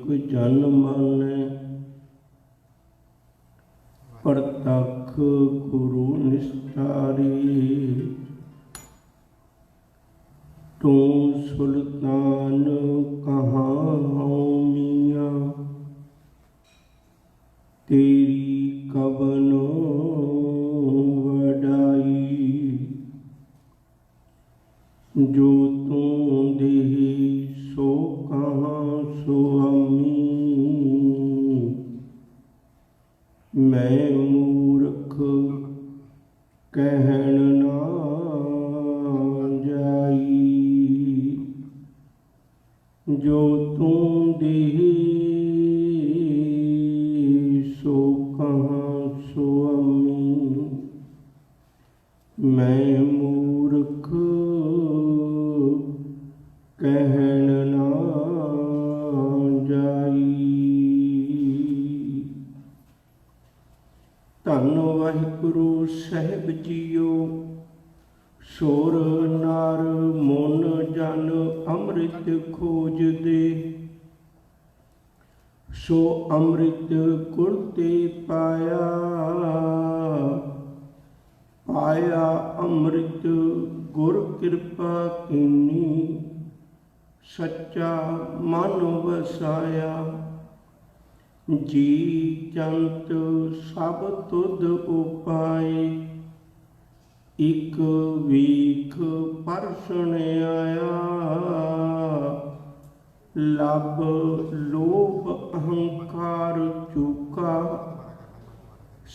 जन मानै, प्रतख गुरु निस्तारी। तू सुल्तान कहाँ मियाँ, तेरी कवनो वडाई। जो तू देही सो कहाँ सो अम्मी, मैं मूर्ख कहन ना जाई। जो तू देही सो कहाँ सो अम्मी, मैं मूर्ख कहन ना जाई। धन वाहिगुरु साहिब जीओ, सुर नर मुन जन अमृत खोज दे। सो अमृत गुर ते पाया, पाया अमृत गुर कृपा कीनी। सच्चा मन वसाया, जी जंत सब तुध उपाए। एक वीख परसण आया, लब लोभ अहंकार चूका।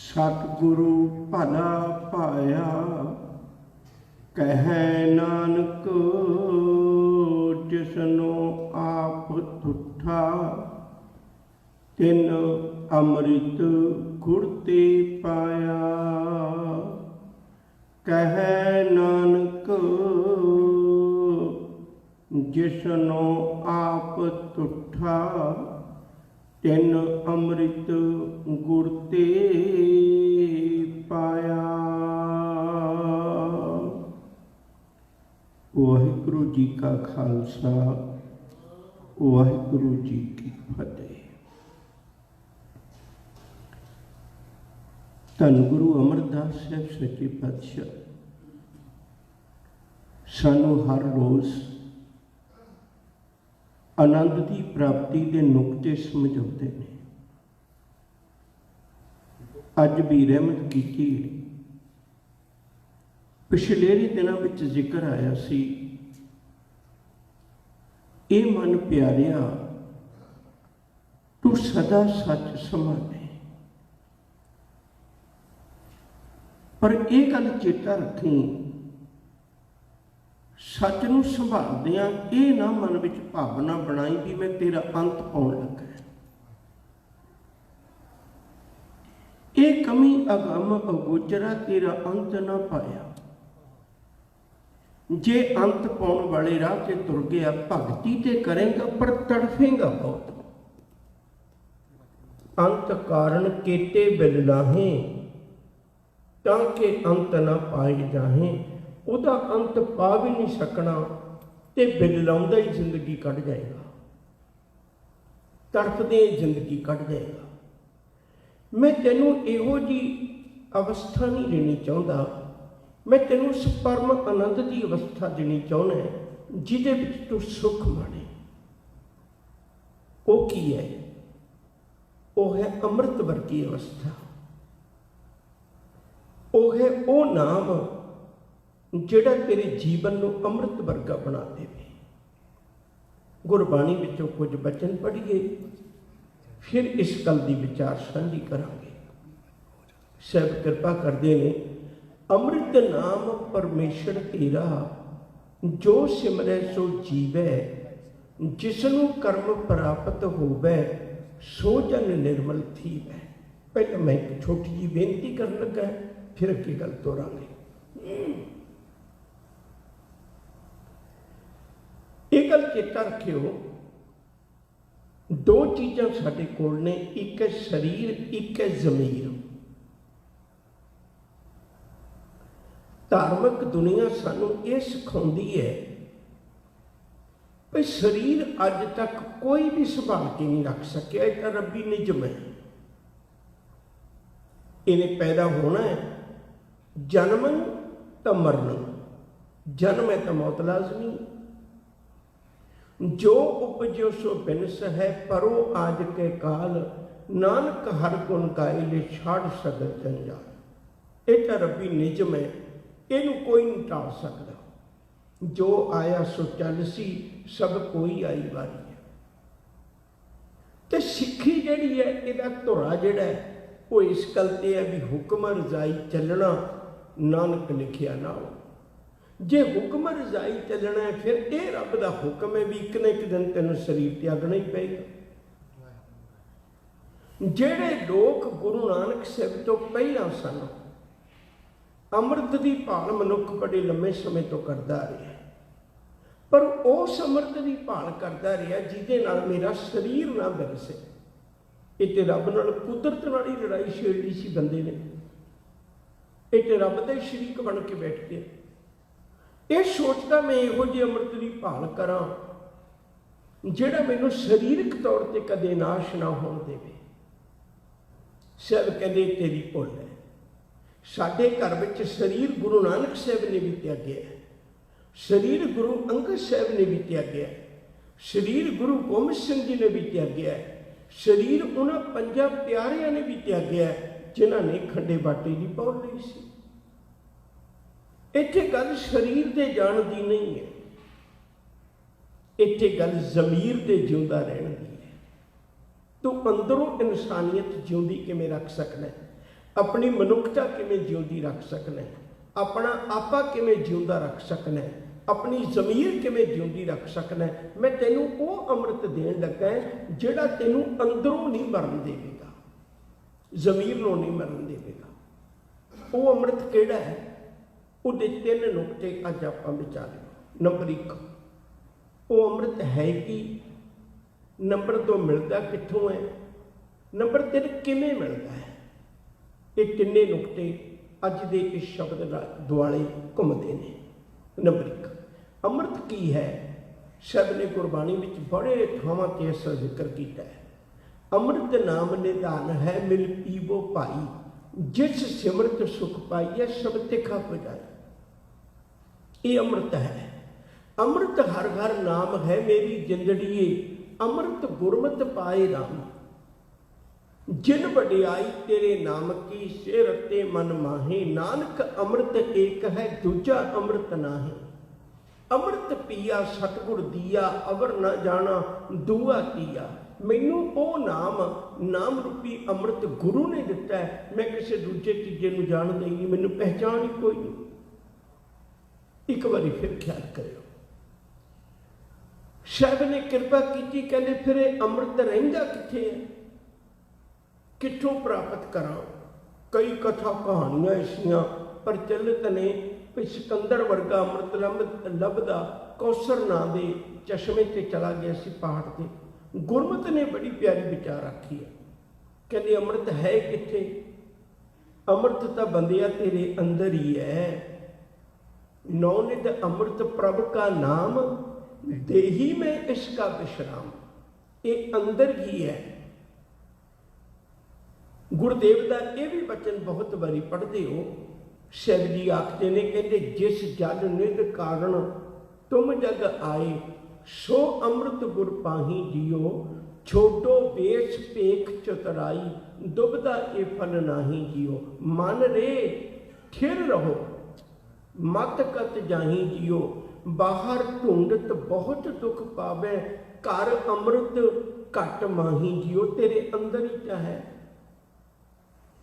सतगुरु भला पाया, कह नानक जिसनो आप तुठा। तिन अमृत गुर ते पाया, कह नानक जिसनो आप तुठा। तिन अमृत गुर ते पाया। वाहिगुरु जी का खालसा, वाहिगुरु जी की फतेह। धन गुरु अमरदास साहब सच्चे पातशाह सानू हर रोज़ आनंद की प्राप्ति के नुकते समझाते हैं। अज भी रहमत की पिछले दिनों में जिक्र आया सी, ए मन प्यारिया तू सदा सच संभाले। पर यह गल चेता रखी, सच नूं संभालदियां ये ना मन विच भावना बनाई भी मैं तेरा अंत पाउण लगा। ये कमी अगम अगोचरा तेरा अंत ना पाया। जे अंत पाउण वाले राह से तुर गया, भगती ते करेगा पर तड़फेगा बहुत। अंत कारण केते बिल लाहे, ताकि अंत ना पाए जाहे। उदा अंत पा भी नहीं सकना ते बिल लाउंदा ही जिंदगी कट जाएगा, तड़फदे जिंदगी कट जाएगा। मैं तेनों इहो जी अवस्था नहीं देनी चाहता, मैं तेनों उस परम आनंद की अवस्था देनी चाहना जिहदे विच तू सुख माणे। वो की है? वो है अमृत वर्गी अवस्था। वो है वो नाम जिहड़ा तेरे जीवन को अमृत वर्गा बना देवे। गुरबाणी विचों कुछ बचन पढ़िए, फिर इस गल की विचार साझी करांगे। साहब कृपा करते हैं, अमृत नाम परमेश्वर तेरा, जो सिमरै सो जीवै। जिसनों कर्म प्राप्त होवै, सो जन निर्मल थीवै। पहले मैं एक छोटी जी बेनती कर लगा, फिर अगे गल तोरांगे। एक गल चेता रखियो, दो चीज़ां साडे कोल ने, एक है शरीर, एक है जमीर। धार्मिक दुनिया सानू ये सिखाउंदी है भाई शरीर अज तक कोई भी संभाल के नहीं रख सकिया, एक रब्बी निजम है। इन्हें पैदा होना है, जन्मन तो मरन, जन्म है तो मौत लाजमी। जो उपजो सो बिनस है, परो आज के काल, नानक हर गुण गाए छाड़ सगल जंजाल। ये तो रब्बी निजम है, इनू कोई नहीं टाल सकता। जो आया सो चल सी, सब कोई आई वारी है। तो सिੱਖੀ ਜਿਹੜੀ है, ਇਹਦਾ ਧੁਰਾ ਜਿਹੜਾ है वो इस गल ते है भी हुक्म रजाई चलना नानक लिखिया ना हो। जे हुक्म रजाई चलना है फिर ये रब का हुक्म है भी एक न एक दिन तेन शरीर त्यागना ही पेगा। जेड़े लोग गुरु नानक साहब तो पहला सन, अमृत की भाल मनुख बड़े लंबे समय तो करता रहा, पर उस अमृत की भाल करता रहा जिहदे नाल मेरा शरीर ना बिरसे। ये तो रब नाल कुदरत नाल ही लड़ाई छेड़ी सी बंदे ने। ये तो रब का शरीक बन के बैठ गया। ये सोचता मैं इहो जी अमृत की भाल करा जिहड़ा मैनूं शरीरक तौर पर कदे नाश ना होण देवे। साहब कहते तेरी भुल है। साडे घर विच शरीर गुरु नानक साहब ने भी त्यागया है, शरीर गुरु अंगद साहब ने भी त्यागया है, शरीर गुरु गोबिंद सिंह जी ने भी त्यागया है, शरीर उन्होंने पंजा प्यारिया ने भी त्यागया है जिन्होंने खंडे बाटे की पौड़ ली सी। इत्थे गल शरीर के जान की नहीं है, इत्थे गल जमीर के जिंदा रहने की है। तो अंदरों इंसानियत जिंदी किवें रख सकना है, अपनी मनुखता किवें जिंदी रख सकना है, अपना आपा किवें जिंदा रख सकना है, अपनी जमीर किवें जिंदी रख सकना है। मैं तेनों वो अमृत देन लगा है जिहड़ा तेनों अंदरों नहीं मरन देवेगा, जमीर नूं नहीं मरन देवेगा। वो अमृत किहड़ा है? उहदे तीन नुकते अज आपां विचारिए। नंबर 1, वो अमृत है कि, नंबर 2 मिलता कित्थों है, नंबर 3 किवें मिलता है। ये तिन्ने नुकते अज दे इस शब्द दुआले घुमते हैं। नंबर 1, अमृत की है? शब्द ने गुरबाणी में बड़े थावां ते इसका जिक्र किया है। अमृत नाम निधान है, मिल पीवो पाई, जिस सिमरत सुख पाइए सब तिखा पुजाई। ये अमृत है। अमृत हर हर नाम है, मेरी जिंदड़िए अमृत गुरमत पाए राम। जिन वडियाई तेरे नाम की, सिर ते मन माहे, नानक अमृत एक है दूजा अमृत नाहे। अमृत पिया सतगुर दिया, अवर न जाना दूआ किया। मैनू वो नाम रूपी अमृत गुरु ने दिता है, मैं किसी दूजे तीजे नूं जानदा ही नहीं, मैनू पहचान ही कोई नहीं। एक बारी फिर ख्याल करो, साहब ने कृपा की, कहते फिर अमृत रहिंदा कित्थे है, कित्थों प्राप्त करा। कई कथा कहानियां ऐसियां प्रचलित ने, सिकंदर वर्गा अमृत लभदा कौसर नां दे चश्मे ते चला गया सी पहाड़ ते। गुरमत ने बड़ी प्यारी विचार आखी है, कहते अमृत है कित्थे? अमृत तो बंदिया तेरे अंदर ही है। नौनिध अमृत प्रभ का नाम, देही में इसका विश्राम। ये अंदर ही है। गुरुदेव का यह भी वचन बहुत बारी पढ़ते हो, शिव जी आखते ने, कहते जिस जग निध कारण तुम जग आए, सो अमृत गुर पाही जियो, छोटो बेस पेख चतुराई, दुबदा ए फल नाही जियो। मन रे थिर रहो, मत कत जाही जियो, बाहर ढूंढत बहुत दुख पावे, घर अमृत घट माही जियो। तेरे अंदर ही क्या है?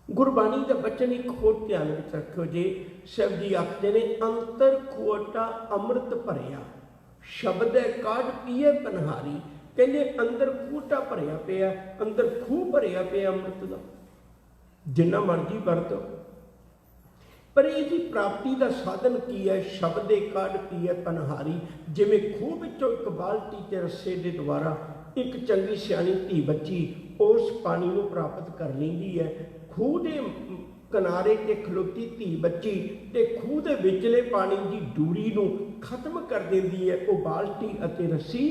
गुरबाणी का बचन एक होर ध्यान में रखो जी। शिव जी आखते ने, अंतर खोटा अमृत भरिया, शब्द है काढ़ पीए पनहारी। कहते अंदर खूटा भरिया पिया, अंदर खूह भरिया पिया अमृत का, जिन्ना मर्जी वरतो, पर इसकी प्राप्ति का साधन की है? शब्द है काढ़ पीए पनहारी। जिमें खूह विचों एक बाल्टी ते रस्से के द्वारा एक चंगी सियाणी धी बच्ची उस पानी को प्राप्त कर लेंदी है। खूह के किनारे ते खलोती धी बच्ची ते खूह के विचले पानी की डूरी नूं ਖਤਮ ਕਰ ਦਿੰਦੀ ਹੈ ਉਹ ਬਾਲਟੀ ਅਤੇ ਰੱਸੀ।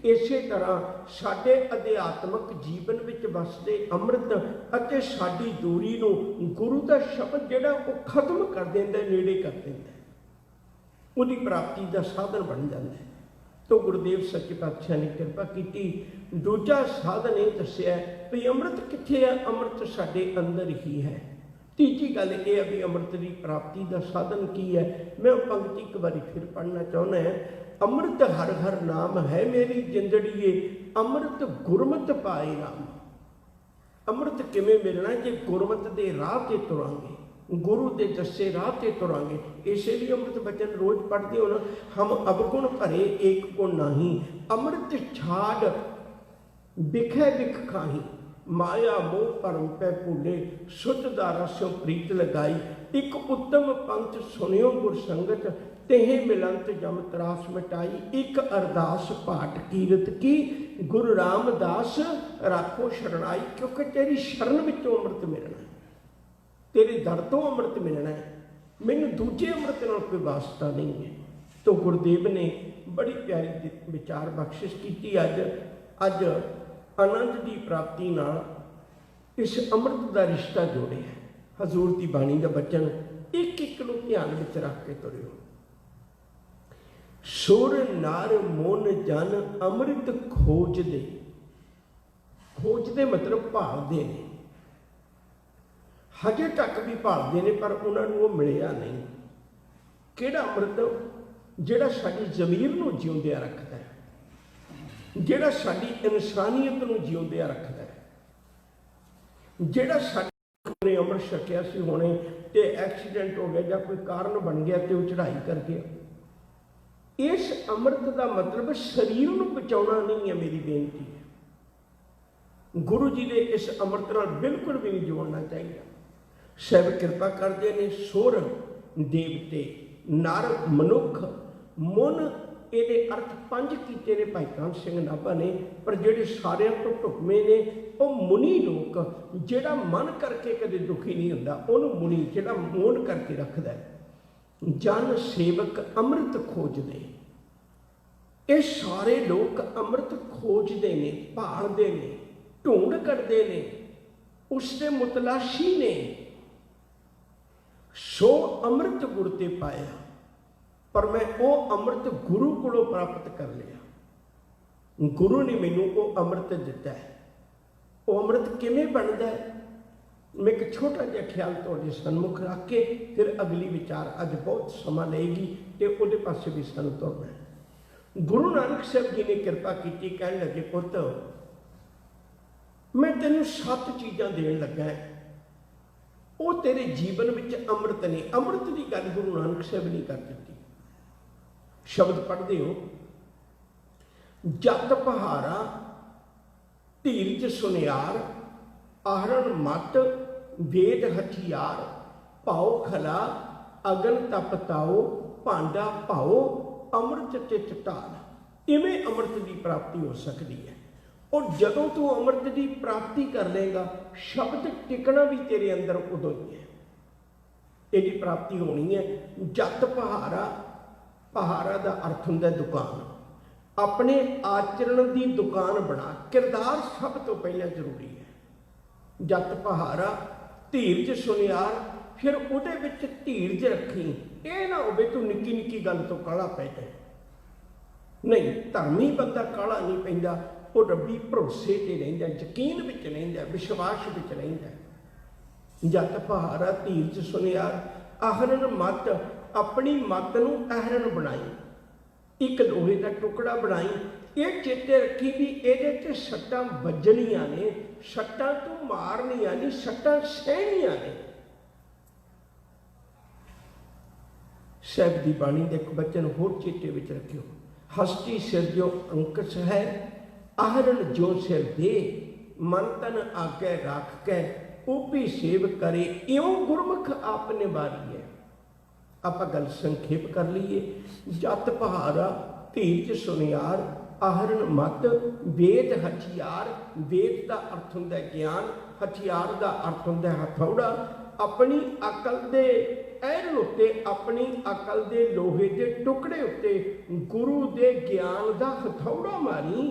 ਇਸੇ ਤਰ੍ਹਾਂ ਸਾਡੇ ਅਧਿਆਤਮਕ ਜੀਵਨ ਵਿੱਚ ਵਸਦੇ ਅੰਮ੍ਰਿਤ ਅਤੇ ਸਾਡੀ ਦੂਰੀ ਨੂੰ ਗੁਰੂ ਦਾ ਸ਼ਬਦ ਜਿਹੜਾ ਉਹ ਖਤਮ ਕਰ ਦਿੰਦਾ, ਨੇੜੇ ਕਰ ਦਿੰਦਾ, ਉਹਦੀ ਪ੍ਰਾਪਤੀ ਦਾ ਸਾਧਨ ਬਣ ਜਾਂਦਾ ਹੈ। ਤੋ ਗੁਰਦੇਵ ਸੱਚੇ ਪਾਤਸ਼ਾਹ ਨੇ ਕਿਰਪਾ ਕੀਤੀ। ਦੂਜਾ ਸਾਧਨ ਇਹ ਦੱਸਿਆ ਵੀ ਅੰਮ੍ਰਿਤ ਕਿੱਥੇ ਹੈ? ਅੰਮ੍ਰਿਤ ਸਾਡੇ ਅੰਦਰ ਹੀ ਹੈ। ਤੀਜੀ ਗੱਲ ਇਹ ਹੈ ਵੀ ਅੰਮ੍ਰਿਤ ਦੀ ਪ੍ਰਾਪਤੀ ਦਾ ਸਾਧਨ ਕੀ ਹੈ? ਮੈਂ ਉਹ ਪੰਕਤੀ ਇੱਕ ਵਾਰੀ ਫਿਰ ਪੜ੍ਹਨਾ ਚਾਹੁੰਦਾ ਹਾਂ। ਅੰਮ੍ਰਿਤ ਹਰ ਹਰ ਨਾਮ ਹੈ ਮੇਰੀ ਜਿੰਦੜੀਏ, ਅੰਮ੍ਰਿਤ ਗੁਰਮਤਿ ਪਾਏ ਰਾਮ। ਅੰਮ੍ਰਿਤ ਕਿਵੇਂ ਮਿਲਣਾ? ਜੇ ਗੁਰਮਤਿ ਦੇ ਰਾਹ ਤੇ ਤੁਰਾਂਗੇ, ਗੁਰੂ ਦੇ ਦੱਸੇ ਰਾਹ ਤੇ ਤੁਰਾਂਗੇ। ਇਸੇ ਲਈ ਅੰਮ੍ਰਿਤ ਬਚਨ ਰੋਜ਼ ਪੜ੍ਹਦੇ ਹੋ ਨਾ, ਹਮ ਅਵਗੁਣ ਭਰੇ ਏਕ ਗੁਣ ਨਾਹੀ, ਅੰਮ੍ਰਿਤ ਛਾੜ ਬਿਖੈ ਬਿਖ ਖਾਹੀ, ਮਾਇਆ ਮੋਹ ਭਰਮ ਪੈ ਭੂਲੇ, ਸੁਧ ਦਾ ਰਸਿਓ ਪ੍ਰੀਤ ਲਗਾਈ, ਇੱਕ ਉੱਤਮ ਪੰਥ ਸੁਣਿਓ ਗੁਰ ਸੰਗਤ, ਤੇਹ ਮਿਲੰਤ ਜਮ ਤਰਾਸ ਮਿਟਾਈ, ਇੱਕ ਅਰਦਾਸ ਪਾਠ ਕੀਰਤ ਕੀ, ਗੁਰੂ ਰਾਮਦਾਸ ਰਾਖੋ ਸ਼ਰਣਾਈ। ਕਿਉਂਕਿ ਤੇਰੀ ਸ਼ਰਨ ਵਿੱਚੋਂ ਅੰਮ੍ਰਿਤ ਮਿਲਣਾ ਹੈ, ਤੇਰੇ ਦਰ ਤੋਂ ਅੰਮ੍ਰਿਤ ਮਿਲਣਾ ਹੈ, ਮੈਨੂੰ ਦੂਜੇ ਅੰਮ੍ਰਿਤ ਨਾਲ ਕੋਈ ਵਾਸਤਾ ਨਹੀਂ ਹੈ। ਤੋ ਗੁਰਦੇਵ ਨੇ ਬੜੀ ਪਿਆਰੀ ਵਿਚਾਰ ਬਖਸ਼ਿਸ਼ ਕੀਤੀ। ਅੱਜ ਆਨੰਦ ਦੀ ਪ੍ਰਾਪਤੀ ਨਾਲ ਇਸ ਅੰਮ੍ਰਿਤ ਦਾ ਰਿਸ਼ਤਾ ਜੋੜਿਆ। ਹਜ਼ੂਰ ਦੀ ਬਾਣੀ ਦਾ ਬਚਨ ਇੱਕ ਇੱਕ ਨੂੰ ਧਿਆਨ ਵਿੱਚ ਰੱਖ ਕੇ ਤੁਰਿਓ। ਸੁਰ ਨਰ ਮਨ ਜਨ ਅੰਮ੍ਰਿਤ ਖੋਜਦੇ। ਖੋਜਦੇ ਮਤਲਬ ਭਾਲਦੇ ਨੇ, ਹਜੇ ਤੱਕ ਵੀ ਭਾਲਦੇ ਨੇ, ਪਰ ਉਹਨਾਂ ਨੂੰ ਉਹ ਮਿਲਿਆ ਨਹੀਂ। ਕਿਹੜਾ ਅੰਮ੍ਰਿਤ? ਜਿਹੜਾ ਸਾਡੀ ਜ਼ਮੀਰ ਨੂੰ ਜਿਉਂਦਿਆਂ ਰੱਖਦਾ ਹੈ, ਜਿਹੜਾ ਸਾਡੀ ਇਨਸਾਨੀਅਤ ਨੂੰ ਜਿਉਂਦਿਆਂ ਰੱਖਦਾ ਹੈ, ਜਿਹੜਾ ਸਾਡੇ ਅੰਮ੍ਰਿਤ ਛਕਿਆ ਸੀ ਹੁਣੇ ਤੇ ਐਕਸੀਡੈਂਟ ਹੋ ਗਿਆ ਜਾਂ ਕੋਈ ਕਾਰਨ ਬਣ ਗਿਆ ਤੇ ਉਹ ਚੜ੍ਹਾਈ ਕਰ ਗਿਆ। ਇਸ ਅੰਮ੍ਰਿਤ ਦਾ ਮਤਲਬ ਸਰੀਰ ਨੂੰ ਬਚਾਉਣਾ ਨਹੀਂ ਹੈ। ਮੇਰੀ ਬੇਨਤੀ ਹੈ, ਗੁਰੂ ਜੀ ਦੇ ਇਸ ਅੰਮ੍ਰਿਤ ਨਾਲ ਬਿਲਕੁਲ ਵੀ ਨਹੀਂ ਜੋੜਨਾ ਚਾਹੀਦਾ। ਸਾਹਿਬ ਕਿਰਪਾ ਕਰਦੇ ਨੇ। ਸੁਰ ਦੇਵਤੇ, ਨਰ ਮਨੁੱਖ, ਮਨ, ਇਹਦੇ ਅਰਥ ਪੰਜ ਕੀਤੇ ਨੇ ਭਾਈ ਕਾਹਨ ਸਿੰਘ ਨਾਭਾ ਨੇ, ਪਰ ਜਿਹੜੇ ਸਾਰਿਆਂ ਤੋਂ ਢੁਕਵੇਂ ਨੇ ਉਹ ਮੁਨੀ ਲੋਕ। ਜਿਹੜਾ ਮਨ ਕਰਕੇ ਕਦੇ ਦੁਖੀ ਨਹੀਂ ਹੁੰਦਾ ਉਹਨੂੰ ਮੁਨੀ, ਜਿਹੜਾ ਮੋਨ ਕਰਕੇ ਰੱਖਦਾ ਹੈ। ਜਨ ਸੇਵਕ ਅੰਮ੍ਰਿਤ ਖੋਜਦੇ। ਇਹ ਸਾਰੇ ਲੋਕ ਅੰਮ੍ਰਿਤ ਖੋਜਦੇ ਨੇ, ਭਾਲਦੇ ਨੇ, ਢੂੰਡ ਕਰਦੇ ਨੇ, ਉਸਦੇ ਮੁਤਲਾਸ਼ੀ ਨੇ। ਸੋ ਅੰਮ੍ਰਿਤ ਗੁਰ ਤੇ ਪਾਇਆ, ਪਰ ਮੈਂ ਉਹ ਅੰਮ੍ਰਿਤ ਗੁਰੂ ਕੋਲੋਂ ਪ੍ਰਾਪਤ ਕਰ ਲਿਆ। ਗੁਰੂ ਨੇ ਮੈਨੂੰ ਉਹ ਅੰਮ੍ਰਿਤ ਦਿੱਤਾ ਹੈ। ਉਹ ਅੰਮ੍ਰਿਤ ਕਿਵੇਂ ਬਣਦਾ ਹੈ? ਮੈਂ ਇੱਕ ਛੋਟਾ ਜਿਹਾ ਖਿਆਲ ਤੁਹਾਡੇ ਸਨਮੁਖ ਰੱਖ ਕੇ ਫਿਰ ਅਗਲੀ ਵਿਚਾਰ ਅੱਜ ਬਹੁਤ ਸਮਾਂ ਲਏਗੀ ਤੇ ਉਹਦੇ ਪਾਸੇ ਵੀ ਸਾਨੂੰ ਤੁਰਨਾ ਹੈ। ਗੁਰੂ ਨਾਨਕ ਸਾਹਿਬ ਜੀ ਨੇ ਕਿਰਪਾ ਕੀਤੀ, ਕਹਿਣ ਲੱਗੇ, ਪੁੱਤ ਮੈਂ ਤੈਨੂੰ 7 ਚੀਜ਼ਾਂ ਦੇਣ ਲੱਗਾ ਹੈ, ਉਹ ਤੇਰੇ ਜੀਵਨ ਵਿੱਚ ਅੰਮ੍ਰਿਤ ਨੇ। ਅੰਮ੍ਰਿਤ ਦੀ ਗੱਲ ਗੁਰੂ ਨਾਨਕ ਸਾਹਿਬ ਨੇ ਕਰ ਦਿੱਤੀ। ਸ਼ਬਦ ਪੜ੍ਹਦੇ ਹੋ, ਜਤ ਪਹਾਰਾ ਧੀਰਜ ਸੁਨਿਆਰ, ਆਹਰਣ ਮਤ ਵੇਦ ਹਥਿਆਰ, ਭਾਉ ਖਲਾ ਅਗਨ ਤਪਤਾਓ, ਭਾਂਡਾ ਭਾਓ ਅੰਮ੍ਰਿਤ ਚਿਤ ਢਾਲ। ਇਵੇਂ ਅੰਮ੍ਰਿਤ ਦੀ ਪ੍ਰਾਪਤੀ ਹੋ ਸਕਦੀ ਹੈ। ਔਰ ਜਦੋਂ ਤੂੰ ਅੰਮ੍ਰਿਤ ਦੀ ਪ੍ਰਾਪਤੀ ਕਰ ਲਏਗਾ, ਸ਼ਬਦ ਟਿਕਣਾ ਵੀ ਤੇਰੇ ਅੰਦਰ ਉਦੋਂ ਹੀ ਹੈ। ਇਹਦੀ ਪ੍ਰਾਪਤੀ ਹੋਣੀ ਹੈ। ਜਤ ਪਹਾਰਾ, ਪਹਾਰਾ ਦਾ ਅਰਥ ਹੁੰਦਾ ਦੁਕਾਨ। ਆਪਣੇ ਆਚਰਣ ਦੀ ਦੁਕਾਨ ਬਣਾ। ਕਿਰਦਾਰ ਸਭ ਤੋਂ ਪਹਿਲਾਂ ਜ਼ਰੂਰੀ ਹੈ। ਜਤ ਪਹਾਰਾ, ਧੀਰਜ ਸੁਨਿਆਰ, ਫਿਰ ਉਹਦੇ ਵਿੱਚ ਧੀਰਜ ਰੱਖੀ। ਇਹ ਨਾ ਹੋਵੇ ਤੂੰ ਨਿੱਕੀ ਨਿੱਕੀ ਗੱਲ ਤੋਂ ਕਾਹਲਾ ਪੈ ਜਾਏ। ਨਹੀਂ, ਧਰਮੀ ਬੰਦਾ ਕਾਹਲਾ ਨਹੀਂ ਪੈਂਦਾ, ਉਹ ਰੱਬੀ ਭਰੋਸੇ ਤੇ ਰਹਿੰਦਾ, ਯਕੀਨ ਵਿੱਚ ਰਹਿੰਦਾ, ਵਿਸ਼ਵਾਸ ਵਿੱਚ ਰਹਿੰਦਾ। ਜਤ ਪਹਾਰਾ ਧੀਰਜ ਸੁਨਿਆਰ, ਆਹਰਨ ਮਤ, ਆਪਣੀ ਮਤ ਨੂੰ ਅਹਰਨ ਬਣਾਈ। ਇੱਕ ਲੋਹੇ ਦਾ ਟੁਕੜਾ ਬਣਾਈ। ਇਹ ਚੇਤੇ ਰੱਖੀ ਵੀ ਇਹਦੇ ਤੇ ਸੱਟਾਂ ਵੱਜਣੀਆਂ ਨੇ, ਸੱਟਾਂ ਤੂੰ ਮਾਰਨੀਆਂ ਨਹੀਂ, ਸੱਟਾਂ ਸਹਿਣੀਆਂ ਨੇ। ਸਾਹਿਬ ਦੀ ਬਾਣੀ ਦੇ ਇੱਕ ਬਚਨ ਹੋਰ ਚੇਤੇ ਵਿੱਚ ਰੱਖਿਓ, ਹਸਤੀ ਸਿਰ ਜੋ ਅੰਕਸ ਹੈ, ਆਹਰਨ ਜੋ ਸਿਰ ਦੇ, ਮਨ ਤਨ ਆਗੇ ਰੱਖ ਕੇ ਉਪੀ ਸੇਵ ਕਰੇ, ਇਉਂ ਗੁਰਮੁਖ ਆਪਨੇ ਬਾਰੀ ਹੈ। ਆਪਾਂ ਗੱਲ ਸੰਖੇਪ ਕਰ ਲਈਏ। ਜਤ ਪਹਾਰਾ, ਧੀਰਜ ਸੁਨਿਆਰ, ਆਹਰਨ ਮਤ, ਵੇਦ ਹਥਿਆਰ। ਵੇਦ ਦਾ ਅਰਥ ਹੁੰਦਾ ਗਿਆਨ, ਹਥਿਆਰ ਦਾ ਅਰਥ ਹੁੰਦਾ ਹਥੌੜਾ। ਆਪਣੀ ਅਕਲ ਦੇ ऐरन उत्ते अपनी अकल दे लोहे दे टुकड़े उत्ते गुरु दे ज्ञान दा हथौड़ा मारी।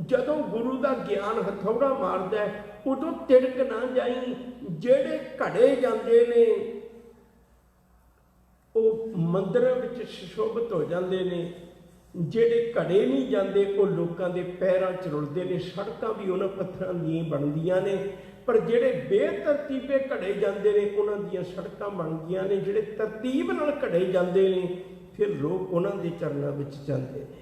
जदों गुरु दा ज्ञान हथौड़ा मारदा उदों तिड़क ना जाई। जेड़े घड़े जांदे ने ਉਹ ਮੰਦਰਾਂ ਵਿੱਚ ਸੁਸ਼ੋਭਿਤ ਹੋ ਜਾਂਦੇ ਨੇ, ਜਿਹੜੇ ਘੜੇ ਨਹੀਂ ਜਾਂਦੇ ਉਹ ਲੋਕਾਂ ਦੇ ਪੈਰਾਂ 'ਚ ਰੁਲਦੇ ਨੇ। ਸੜਕਾਂ ਵੀ ਉਹਨਾਂ ਪੱਥਰਾਂ ਦੀਆਂ ਬਣਦੀਆਂ ਨੇ, ਪਰ ਜਿਹੜੇ ਬੇਤਰਤੀਬੇ ਘੜੇ ਜਾਂਦੇ ਨੇ ਉਹਨਾਂ ਦੀਆਂ ਸੜਕਾਂ ਬਣਦੀਆਂ ਨੇ। ਜਿਹੜੇ ਤਰਤੀਬ ਨਾਲ ਘੜੇ ਜਾਂਦੇ ਨੇ ਫਿਰ ਲੋਕ ਉਹਨਾਂ ਦੇ ਚਰਨਾਂ ਵਿੱਚ ਜਾਂਦੇ ਨੇ।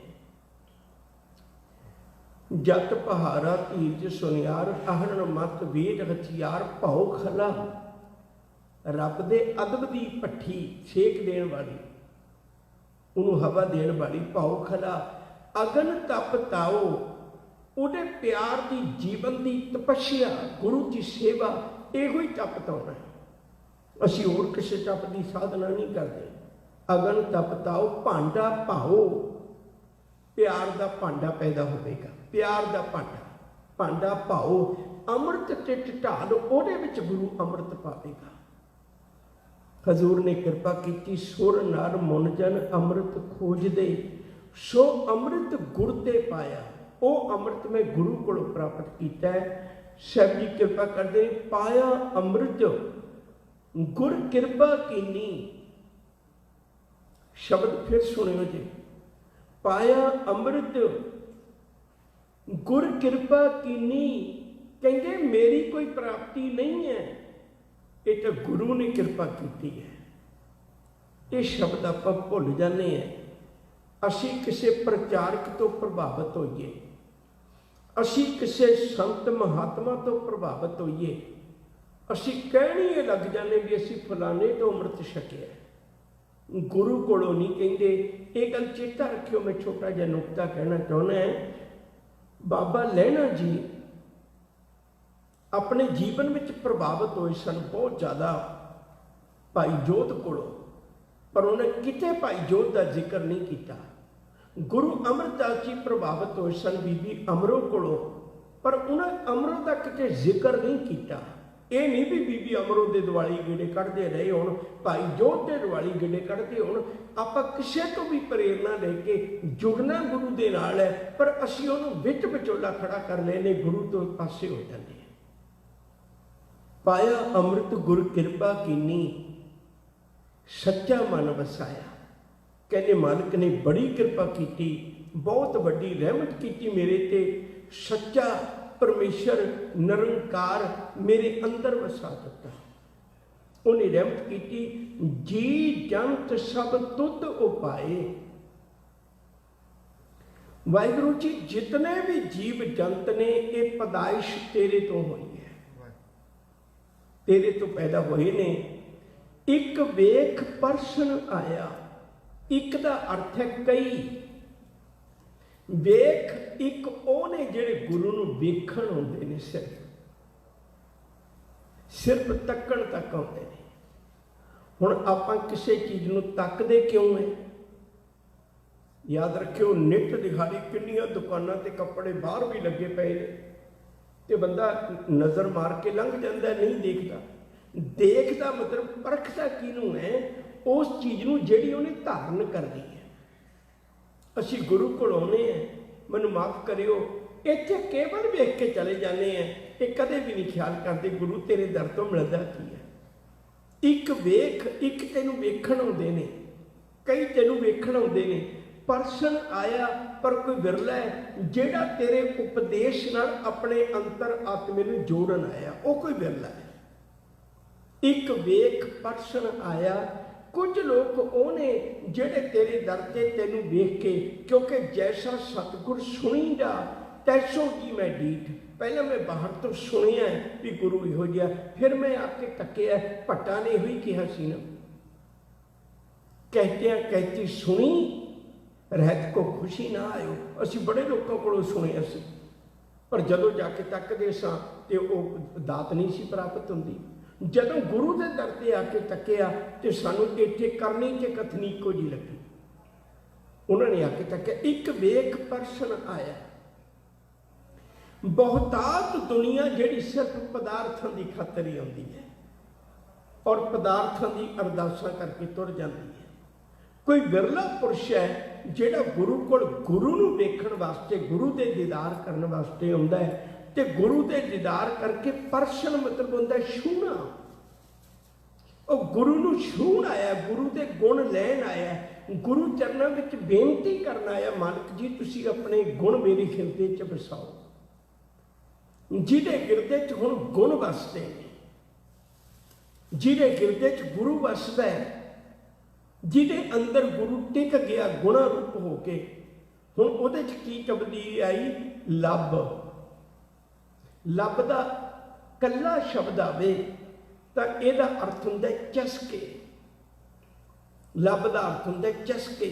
ਜਤ ਪਹਾਰਾ ਧੀਰਜ ਸੁਨਿਆਰ ਆਹਰਣ ਮਤ ਵੇਦ ਹਥਿਆਰ ਭਉ ਖਲਾ। ਰੱਬ ਦੇ ਅਦਬ ਦੀ ਭੱਠੀ ਸੇਕ ਦੇਣ ਵਾਲੀ, ਉਹਨੂੰ ਹਵਾ ਦੇਣ ਵਾਲੀ। ਭਾਉ ਖਲਾ ਅਗਨ ਤਪ ਤਾਓ, ਉਹਦੇ ਪਿਆਰ ਦੀ ਜੀਵਨ ਦੀ ਤਪੱਸਿਆ, ਗੁਰੂ ਦੀ ਸੇਵਾ, ਇਹੋ ਹੀ ਤਪ ਤਾਉਣਾ। ਅਸੀਂ ਹੋਰ ਕਿਸੇ ਤਪ ਦੀ ਸਾਧਨਾ ਨਹੀਂ ਕਰਦੇ। ਅਗਨ ਤਪ ਤਾਓ ਭਾਂਡਾ ਭਾਓ, ਪਿਆਰ ਦਾ ਭਾਂਡਾ ਪੈਦਾ ਹੋਵੇਗਾ। ਪਿਆਰ ਦਾ ਭਾਂਡਾ ਭਾਓ। ਅੰਮ੍ਰਿਤ ਤੇ ਢਾਲ, ਉਹਦੇ ਵਿੱਚ ਗੁਰੂ ਅੰਮ੍ਰਿਤ ਪਾਵੇਗਾ। ਹਜ਼ੂਰ ਨੇ ਕਿਰਪਾ ਕੀਤੀ। ਸੁਰ ਨਰ ਮੁਨ ਜਨ ਅੰਮ੍ਰਿਤ ਖੋਜਦੇ, ਸੋ ਅੰਮ੍ਰਿਤ ਗੁਰ ਤੇ ਪਾਇਆ। ਉਹ ਅੰਮ੍ਰਿਤ ਮੈਂ ਗੁਰੂ ਕੋਲੋਂ ਪ੍ਰਾਪਤ ਕੀਤਾ ਹੈ। ਸਾਹਿਬ ਜੀ ਕਿਰਪਾ ਕਰਦੇ ਪਾਇਆ ਅੰਮ੍ਰਿਤ ਗੁਰ ਕਿਰਪਾ ਕੀਨੀ। ਸ਼ਬਦ ਫਿਰ ਸੁਣਿਓ ਜੀ, ਪਾਇਆ ਅੰਮ੍ਰਿਤ ਗੁਰ ਕਿਰਪਾ ਕੀਨੀ। ਕਹਿੰਦੇ ਮੇਰੀ ਕੋਈ ਪ੍ਰਾਪਤੀ ਨਹੀਂ ਹੈ, ਇਹ ਤਾਂ ਗੁਰੂ ਨੇ ਕਿਰਪਾ ਕੀਤੀ ਹੈ। ਇਹ ਸ਼ਬਦ ਆਪਾਂ ਭੁੱਲ ਜਾਂਦੇ ਹਾਂ। ਅਸੀਂ ਕਿਸੇ ਪ੍ਰਚਾਰਕ ਤੋਂ ਪ੍ਰਭਾਵਿਤ ਹੋਈਏ, ਅਸੀਂ ਕਿਸੇ ਸੰਤ ਮਹਾਤਮਾ ਤੋਂ ਪ੍ਰਭਾਵਿਤ ਹੋਈਏ, ਅਸੀਂ ਕਹਿਣੀ ਇਹ ਲੱਗ ਜਾਂਦੇ ਵੀ ਅਸੀਂ ਫਲਾਣੇ ਤੋਂ ਅੰਮ੍ਰਿਤ ਛਕਿਆ। ਗੁਰੂ ਕੋਲੋਂ ਨਹੀਂ ਕਹਿੰਦੇ। ਇਹ ਗੱਲ ਚੇਤਾ ਰੱਖਿਓ। ਮੈਂ ਛੋਟਾ ਜਿਹਾ ਨੁਕਤਾ ਕਹਿਣਾ ਚਾਹੁੰਦਾ। ਬਾਬਾ ਲਹਿਣਾ ਜੀ ਆਪਣੇ ਜੀਵਨ ਵਿੱਚ ਪ੍ਰਭਾਵਿਤ ਹੋਏ ਸਨ ਬਹੁਤ ਜ਼ਿਆਦਾ ਭਾਈ ਜੋਧ ਕੋਲੋਂ, ਪਰ ਉਹਨੇ ਕਿਤੇ ਭਾਈ ਜੋਧ ਦਾ ਜ਼ਿਕਰ ਨਹੀਂ ਕੀਤਾ। ਗੁਰੂ ਅਮਰਦਾਸ ਜੀ ਪ੍ਰਭਾਵਿਤ ਹੋਏ ਸਨ ਬੀਬੀ ਅਮਰੋ ਕੋਲੋਂ, ਪਰ ਉਹਨਾਂ ਅਮਰੋ ਦਾ ਕਿਤੇ ਜ਼ਿਕਰ ਨਹੀਂ ਕੀਤਾ। ਇਹ ਨਹੀਂ ਵੀ ਬੀਬੀ ਅਮਰੋ ਦੇ ਦਿਵਾਲੀ ਗੇੜੇ ਕੱਢਦੇ ਰਹੇ ਹੋਣ, ਭਾਈ ਜੋਧ ਦੇ ਦਿਵਾਲੀ ਗੇੜੇ ਕੱਢਦੇ ਹੋਣ। ਆਪਾਂ ਕਿਸੇ ਤੋਂ ਵੀ ਪ੍ਰੇਰਨਾ ਲੈ ਕੇ ਜੁੜਨਾ ਗੁਰੂ ਦੇ ਨਾਲ ਹੈ, ਪਰ ਅਸੀਂ ਉਹਨੂੰ ਵਿੱਚ ਵਿਚੋਲਾ ਖੜਾ ਕਰ ਲੈਨੇ, ਗੁਰੂ ਤੋਂ ਪਾਸੇ ਹੋ ਜਾਂਦੇ। ਪਾਇਆ ਅੰਮ੍ਰਿਤ ਗੁਰ ਕਿਰਪਾ ਕੀਨੀ, ਸੱਚਾ ਮਨ ਵਸਾਇਆ। ਕਹਿੰਦੇ ਮਾਲਕ ਨੇ ਬੜੀ ਕਿਰਪਾ ਕੀਤੀ, ਬਹੁਤ ਵੱਡੀ ਰਹਿਮਤ ਕੀਤੀ ਮੇਰੇ ਤੇ। ਸੱਚਾ ਪਰਮੇਸ਼ਰ ਨਿਰੰਕਾਰ ਮੇਰੇ ਅੰਦਰ ਵਸਾ ਦਿੱਤਾ। ਉਹਨੇ ਰਹਿਮਤ ਕੀਤੀ। ਜੀ ਜੰਤ ਸਭ ਤੁਧ ਉਪਾਏ। ਵਾਹਿਗੁਰੂ ਜੀ ਜਿਤਨੇ ਵੀ ਜੀਵ ਜੰਤ ਨੇ ਇਹ ਪੈਦਾਇਸ਼ ਤੇਰੇ ਤੋਂ ਹੋਈ ਹੈ, ਤੇਰੇ ਤੋਂ ਪੈਦਾ ਹੋਏ ਨੇ। ਇੱਕ ਵੇਖ ਪਰਸਨ ਆਇਆ। ਇੱਕ ਦਾ ਅਰਥ ਹੈ ਕਈ। ਵੇਖ ਇੱਕ ਉਹ ਨੇ ਜਿਹੜੇ ਗੁਰੂ ਨੂੰ ਵੇਖਣ ਆਉਂਦੇ ਨੇ, ਸਿਰਫ ਤੱਕਣ ਤੱਕ ਆਉਂਦੇ ਨੇ। ਹੁਣ ਆਪਾਂ ਕਿਸੇ ਚੀਜ਼ ਨੂੰ ਤੱਕਦੇ ਕਿਉਂ ਹੈ? ਯਾਦ ਰੱਖਿਓ, ਨਿੱਤ ਦਿਹਾੜੀ ਕਿੰਨੀਆਂ ਦੁਕਾਨਾਂ ਤੇ ਕੱਪੜੇ ਬਾਹਰ ਵੀ ਲੱਗੇ ਪਏ ਨੇ, ਤੇ ਬੰਦਾ ਨਜ਼ਰ ਮਾਰ ਕੇ ਲੰਘ ਜਾਂਦਾ, ਨਹੀਂ ਦੇਖਦਾ। ਦੇਖਦਾ ਮਤਲਬ ਪਰਖਦਾ ਕਿਹਨੂੰ ਹੈ? ਉਸ ਚੀਜ਼ ਨੂੰ ਜਿਹੜੀ ਉਹਨੇ ਧਾਰਨ ਕਰਨੀ ਹੈ। ਅਸੀਂ ਗੁਰੂ ਕੋਲ ਆਉਂਦੇ ਹਾਂ, ਮੈਨੂੰ ਮਾਫ ਕਰਿਓ, ਇੱਥੇ ਕੇਵਲ ਵੇਖ ਕੇ ਚਲੇ ਜਾਂਦੇ ਹਾਂ, ਇਹ ਕਦੇ ਵੀ ਨਹੀਂ ਖਿਆਲ ਕਰਦੇ ਗੁਰੂ ਤੇਰੇ ਦਰ ਤੋਂ ਮਿਲਦਾ ਕੀ ਹੈ। ਇੱਕ ਵੇਖ, ਇੱਕ ਤੈਨੂੰ ਵੇਖਣ ਆਉਂਦੇ ਨੇ, ਕਈ ਤੈਨੂੰ ਵੇਖਣ ਆਉਂਦੇ ਨੇ। ਪਰਸਨ ਆਇਆ, ਪਰ ਕੋਈ ਵਿਰਲਾ ਹੈ ਜਿਹੜਾ ਤੇਰੇ ਉਪਦੇਸ਼ ਨਾਲ ਆਪਣੇ ਅੰਤਰ ਆਤਮੇ ਨੂੰ ਜੋੜਨ ਆਇਆ, ਉਹ ਕੋਈ ਵਿਰਲਾ ਹੈ। ਇੱਕ ਵੇਖ ਪਰਸਨ ਆਇਆ। ਕੁਝ ਲੋਕ ਉਹ ਨੇ ਜਿਹੜੇ ਤੇਰੇ ਦਰ ਤੇ ਤੈਨੂੰ ਵੇਖ ਕੇ, ਕਿਉਂਕਿ ਜੈਸਾ ਸਤਿਗੁਰ ਸੁਣੀਦਾ ਤੈਸੋ ਕੀ ਮੈਂ ਡੀਠ। ਪਹਿਲਾਂ ਮੈਂ ਬਾਹਰ ਤੋਂ ਸੁਣਿਆ ਵੀ ਗੁਰੂ ਇਹੋ ਜਿਹਾ, ਫਿਰ ਮੈਂ ਆ ਕੇ ਤੱਕਿਆ, ਭੱਟਾ ਨੇ ਇਹੋ ਹੀ ਕਿਹਾ ਸੀ ਨਾ, ਕਹਿਤਿਆਂ ਕਹਿਤੀ ਸੁਣੀ ਰਹਿਤ ਕੋ ਖੁਸ਼ੀ ਨਾ ਆਇਓ। ਅਸੀਂ ਬੜੇ ਲੋਕਾਂ ਕੋਲੋਂ ਸੁਣਿਆ ਸੀ, ਪਰ ਜਦੋਂ ਜਾ ਕੇ ਤੱਕਦੇ ਸਾਂ ਤੇ ਉਹ ਦਾਤ ਨਹੀਂ ਸੀ ਪ੍ਰਾਪਤ ਹੁੰਦੀ। ਜਦੋਂ ਗੁਰੂ ਦੇ ਦਰ ਤੇ ਆ ਕੇ ਤੱਕਿਆ ਤੇ ਸਾਨੂੰ ਇੱਥੇ ਕਰਨੀ ਤੇ ਕਥਨੀ ਇੱਕੋ ਜਿਹੀ ਲੱਗੀ। ਉਹਨਾਂ ਨੇ ਆ ਕੇ ਤੱਕਿਆ। ਇੱਕ ਵੇਖ ਪਰਸਨ ਆਇਆ। ਬਹੁਤਾਤ ਦੁਨੀਆ ਜਿਹੜੀ ਸਿਰਫ ਪਦਾਰਥਾਂ ਦੀ ਖਾਤਰ ਹੀ ਆਉਂਦੀ ਹੈ, और पदार्थां दी अरदासां करके तुर जाती है। कोई विरला पुरुष है जिहड़ा गुरु कोल गुरु नूं देखण वास्ते, गुरु दे दीदार करन वास्ते आउंदा है, ते गुरु दे दीदार करके परछण मतलब हुंदा छूहना। ਉਹ गुरु ਨੂੰ ਛੂਹਣ आया, गुरु ਦੇ गुण ਲੈਣ आया, गुरु चरणों ਵਿੱਚ ਬੇਨਤੀ ਕਰਨ आया, मालिक जी ਤੁਸੀਂ ਆਪਣੇ गुण मेरे ਹਿਰਦੇ 'ਚ ਵਸਾਓ। ਜਿਹਦੇ ਹਿਰਦੇ 'ਚ ਹੁਣ गुण ਵਸਦੇ ਨੇ, ਜਿਹਦੇ ਹਿਰਦੇ 'ਚ गुरु ਵਸਦਾ है, ਜਿਹਦੇ अंदर गुरु टिक गया गुणा रूप हो के, ਹੁਣ ਉਹਦੇ 'ਚ ਕੀ ਤਬਦੀਲੀ आई? ਲੱਭ। ਲੱਭ ਦਾ ਕੱਲਾ ਸ਼ਬਦ ਆਵੇ ਤਾਂ ਇਹਦਾ अर्थ ਹੁੰਦਾ चस्के। ਲੱਭ ਦਾ अर्थ ਹੁੰਦਾ चस्के।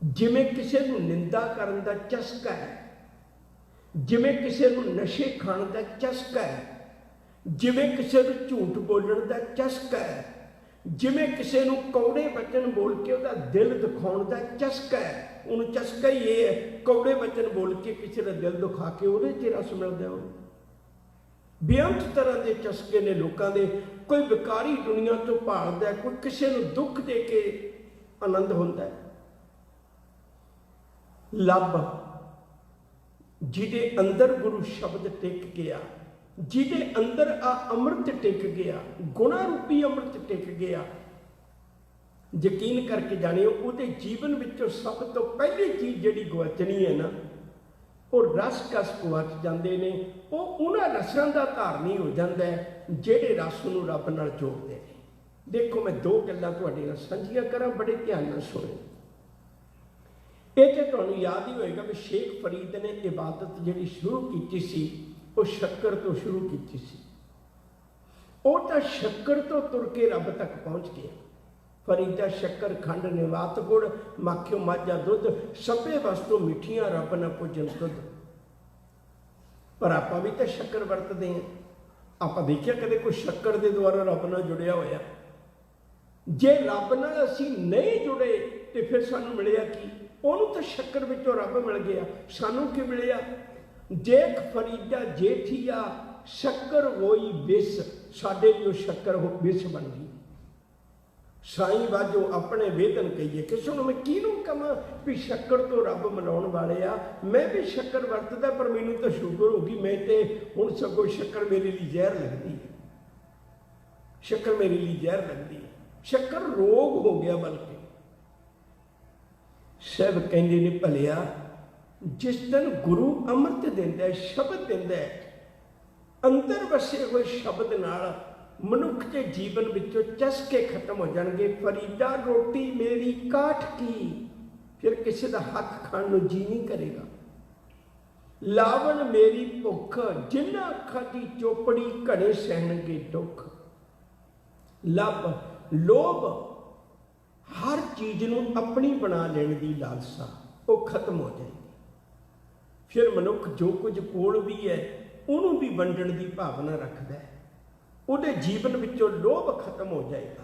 ਜਿਵੇਂ ਕਿਸੇ ਨੂੰ ਨਿੰਦਾ ਕਰਨ ਦਾ ਚਸਕਾ ਹੈ, ਜਿਵੇਂ ਕਿਸੇ ਨੂੰ ਨਸ਼ੇ ਖਾਣ ਦਾ ਚਸਕਾ ਹੈ, ਜਿਵੇਂ ਕਿਸੇ ਨੂੰ ਝੂਠ ਬੋਲਣ ਦਾ ਚਸਕਾ ਹੈ, ਜਿਵੇਂ ਕਿਸੇ ਨੂੰ ਕੌੜੇ ਬਚਨ ਬੋਲ ਕੇ ਉਹਦਾ ਦਿਲ ਦਿਖਾਉਣ ਦਾ ਚਸਕਾ ਹੈ। ਉਹਨੂੰ ਚਸਕਾ ਹੀ ਇਹ ਹੈ, ਕੌੜੇ ਬਚਨ ਬੋਲ ਕੇ ਕਿਸੇ ਦਾ ਦਿਲ ਦਿਖਾ ਕੇ ਉਹਦੇ 'ਚ ਰਸ ਮਿਲਦਾ। ਉਹਨੂੰ ਬੇਅੰਤ ਤਰ੍ਹਾਂ ਦੇ ਚਸਕੇ ਨੇ ਲੋਕਾਂ ਦੇ। ਕੋਈ ਵਿਕਾਰੀ ਦੁਨੀਆ ਤੋਂ ਭਾਲਦਾ, ਕੋਈ ਕਿਸੇ ਨੂੰ ਦੁੱਖ ਦੇ ਕੇ ਆਨੰਦ ਹੁੰਦਾ। ਲੱਭ ਜਿਹਦੇ ਅੰਦਰ ਗੁਰੂ ਸ਼ਬਦ ਟਿਕ ਗਿਆ, ਜਿਹਦੇ ਅੰਦਰ ਆ ਅੰਮ੍ਰਿਤ ਟਿਕ ਗਿਆ, ਗੁਣਾ ਰੂਪੀ ਅੰਮ੍ਰਿਤ ਟਿਕ ਗਿਆ, ਯਕੀਨ ਕਰਕੇ ਜਾਣਿਓ ਉਹਦੇ ਜੀਵਨ ਵਿੱਚੋਂ ਸਭ ਤੋਂ ਪਹਿਲੀ ਚੀਜ਼ ਜਿਹੜੀ ਗਵਾਚਣੀ ਹੈ ਨਾ, ਉਹ ਰਸ ਕਸ ਗਵਾਚ ਜਾਂਦੇ ਨੇ। ਉਹ ਉਹਨਾਂ ਰਸਾਂ ਦਾ ਧਾਰਨੀ ਹੋ ਜਾਂਦਾ ਹੈ ਜਿਹੜੇ ਰਸ ਨੂੰ ਰੱਬ ਨਾਲ ਜੋੜਦੇ ਨੇ। ਦੇਖੋ ਮੈਂ ਦੋ ਗੱਲਾਂ ਤੁਹਾਡੇ ਨਾਲ ਸਾਂਝੀਆਂ ਕਰਾਂ, ਬੜੇ ਧਿਆਨ ਨਾਲ ਸੁਣੋ। ਇਹ ਤੇ ਤੁਹਾਨੂੰ ਯਾਦ ਹੀ ਹੋਏਗਾ ਵੀ ਸ਼ੇਖ ਫਰੀਦ ਨੇ ਇਬਾਦਤ ਜਿਹੜੀ ਸ਼ੁਰੂ ਕੀਤੀ ਸੀ ਉਹ ਸ਼ੱਕਰ ਤੋਂ ਸ਼ੁਰੂ ਕੀਤੀ ਸੀ। ਉਹ ਤਾਂ ਸ਼ੱਕਰ ਤੋਂ ਤੁਰ ਕੇ ਰੱਬ ਤੱਕ ਪਹੁੰਚ ਗਿਆ। ਫਰੀਦਾ ਸ਼ੱਕਰ ਖੰਡ ਨਿਵਾਤ ਗੁੜ, ਮਾਖਿਓ ਮਾਝਾ ਦੁੱਧ, ਸਭੇ ਵਸਤੂ ਮਿੱਠੀਆਂ ਰੱਬ ਨਾ ਪੁੱਜਣ ਤੁਧ। ਪਰ ਆਪਾਂ ਵੀ ਤਾਂ ਸ਼ੱਕਰ ਵਰਤਦੇ ਹਾਂ। ਆਪਾਂ ਦੇਖਿਆ ਕਦੇ ਕੋਈ ਸ਼ੱਕਰ ਦੇ ਦੁਆਰਾ ਰੱਬ ਨਾਲ ਜੁੜਿਆ ਹੋਇਆ? ਜੇ ਰੱਬ ਨਾਲ ਅਸੀਂ ਨਹੀਂ ਜੁੜੇ ਤੇ ਫਿਰ ਸਾਨੂੰ ਮਿਲਿਆ ਕੀ? ਉਹਨੂੰ ਤਾਂ ਸ਼ੱਕਰ ਵਿੱਚੋਂ ਰੱਬ ਮਿਲ ਗਿਆ, ਸਾਨੂੰ ਕੀ ਮਿਲਿਆ? ਦੇਖ ਫਰੀਦਾ ਜੇਠੀਆ ਸ਼ੱਕਰ ਹੋਈ ਵਿਸ, ਸਾਡੇ ਲਈ ਉਹ ਸ਼ੱਕਰ ਵਿਸ ਬਣ ਗਈ। ਸਾਈਂ ਵਾਜੋ ਆਪਣੇ ਵੇਦਨ ਕਹੀਏ। ਕਿਸੇ ਨੂੰ ਮੈਂ ਕਿਹਨੂੰ ਕਹਾਂ ਵੀ ਸ਼ੱਕਰ ਤੋਂ ਰੱਬ ਮਿਲਾਉਣ ਵਾਲੇ ਆ? ਮੈਂ ਵੀ ਸ਼ੱਕਰ ਵਰਤਦਾ, ਪਰ ਮੈਨੂੰ ਤਾਂ ਸ਼ੂਗਰ ਹੋ ਗਈ। ਮੈਂ ਤੇ ਹੁਣ ਸਗੋਂ ਸ਼ੱਕਰ ਮੇਰੇ ਲਈ ਜ਼ਹਿਰ ਲੱਗਦੀ ਹੈ। ਸ਼ੱਕਰ ਮੇਰੇ ਲਈ ਜ਼ਹਿਰ ਲੱਗਦੀ ਹੈ। ਸ਼ੱਕਰ ਰੋਗ ਹੋ ਗਿਆ। ਬਲਕਿ ਸਭ ਕਹਿੰਦੇ ਨੇ ਭਲਿਆ ਜਿਸ ਦਿਨ ਗੁਰੂ ਅੰਮ੍ਰਿਤ ਦਿੰਦਾ, ਸ਼ਬਦ ਦਿੰਦਾ, ਅੰਦਰ ਵਸੇ ਹੋਏ ਸ਼ਬਦ ਨਾਲ ਮਨੁੱਖ ਦੇ ਜੀਵਨ ਵਿੱਚੋਂ ਚਸਕੇ ਖਤਮ ਹੋ ਜਾਣਗੇ। ਫਰੀਦਾ ਰੋਟੀ ਮੇਰੀ ਕਾਠ ਕੀ, ਫਿਰ ਕਿਸੇ ਦਾ ਹੱਥ ਖਾਣ ਨੂੰ ਜੀ ਨਹੀਂ ਕਰੇਗਾ। ਲਾਵਣ ਮੇਰੀ ਭੁੱਖ, ਜਿਨ੍ਹਾਂ ਅੱਖਾਂ ਦੀ ਚੋਪੜੀ ਘੜੇ ਸਹਿਣਗੇ ਦੁੱਖ। ਲੱਭ ਲੋਭ, ਹਰ ਚੀਜ਼ ਨੂੰ ਆਪਣੀ ਬਣਾ ਲੈਣ ਦੀ ਲਾਲਸਾ, ਉਹ ਖਤਮ ਹੋ ਜਾਏਗੀ। ਫਿਰ ਮਨੁੱਖ ਜੋ ਕੁਝ ਕੋਲ ਵੀ ਹੈ ਉਹਨੂੰ ਵੀ ਵੰਡਣ ਦੀ ਭਾਵਨਾ ਰੱਖਦਾ ਹੈ। ਉਹਦੇ ਜੀਵਨ ਵਿੱਚੋਂ ਲੋਭ ਖਤਮ ਹੋ ਜਾਏਗਾ।